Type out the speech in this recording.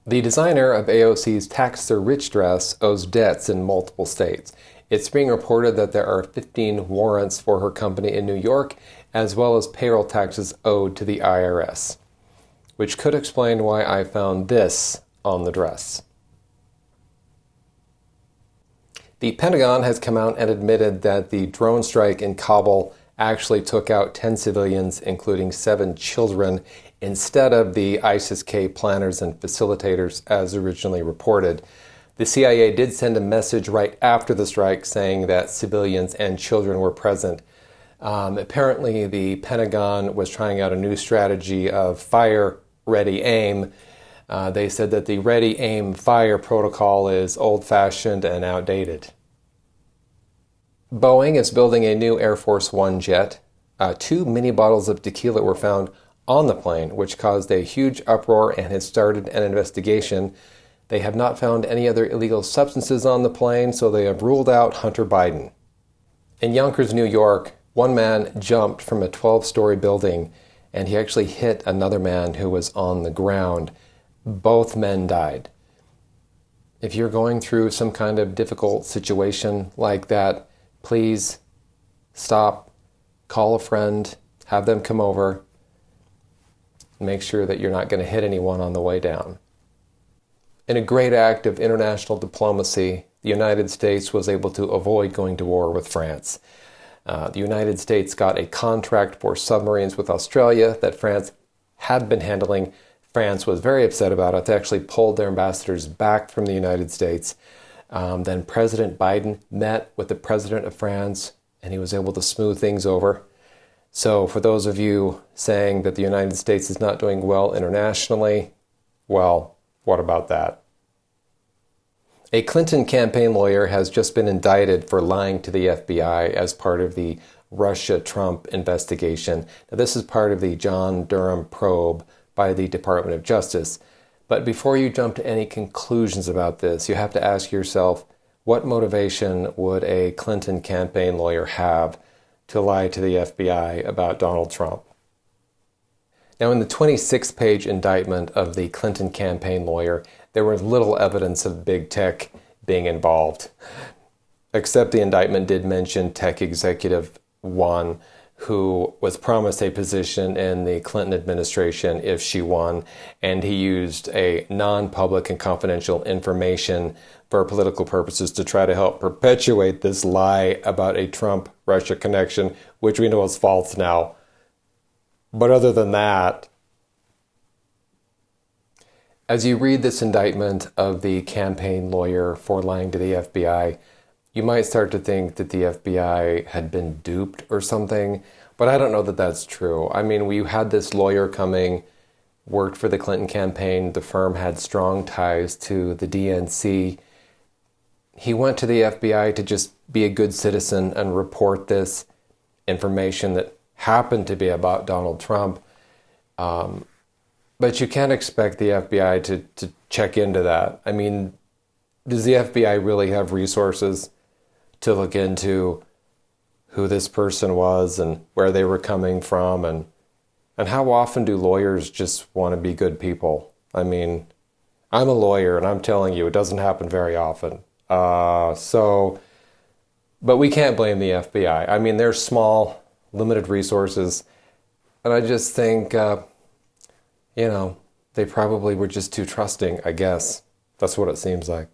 The designer of AOC's Tax the Rich dress owes debts in multiple states. It's being reported that there are 15 warrants for her company in New York, as well as payroll taxes owed to the IRS, which could explain why I found this on the dress. The Pentagon has come out and admitted that the drone strike in Kabul actually took out 10 civilians, including 7 children, instead of the ISIS-K planners and facilitators as originally reported. The CIA did send a message right after the strike saying that civilians and children were present. Apparently, the Pentagon was trying out a new strategy of fire, ready, aim. They said that the ready, aim, fire protocol is old-fashioned and outdated. Boeing is building a new Air Force One jet. 2 mini bottles of tequila were found on the plane, which caused a huge uproar and has started an investigation. They have not found any other illegal substances on the plane, so they have ruled out Hunter Biden. In Yonkers, New York, one man jumped from a 12-story building, and he actually hit another man who was on the ground. Both men died. If you're going through some kind of difficult situation like that, please stop, call a friend, have them come over. Make sure that you're not going to hit anyone on the way down. In a great act of international diplomacy, the United States was able to avoid going to war with France. The United States got a contract for submarines with Australia that France had been handling. France was very upset about it. They actually pulled their ambassadors back from the United States. Then President Biden met with the president of France, and he was able to smooth things over. So for those of you saying that the United States is not doing well internationally, well, what about that? A Clinton campaign lawyer has just been indicted for lying to the FBI as part of the Russia-Trump investigation. Now, this is part of the John Durham probe by the Department of Justice. But before you jump to any conclusions about this, you have to ask yourself, what motivation would a Clinton campaign lawyer have to lie to the FBI about Donald Trump? Now, in the 26-page indictment of the Clinton campaign lawyer, there was little evidence of big tech being involved, except the indictment did mention tech executive one, who was promised a position in the Clinton administration if she won, and he used a non-public and confidential information for political purposes to try to help perpetuate this lie about a Trump-Russia connection, which we know is false now. But other than that, as you read this indictment of the campaign lawyer for lying to the FBI, you might start to think that the FBI had been duped or something, but I don't know that that's true. I mean, we had this lawyer coming, worked for the Clinton campaign. The firm had strong ties to the DNC. He went to the FBI to just be a good citizen and report this information that happened to be about Donald Trump. But you can't expect the FBI to check into that. I mean, does the FBI really have resources to look into who this person was and where they were coming from? And how often do lawyers just want to be good people? I mean, I'm a lawyer and I'm telling you, it doesn't happen very often. But we can't blame the FBI. I mean, they're small, limited resources. And I just think, they probably were just too trusting, I guess. That's what it seems like.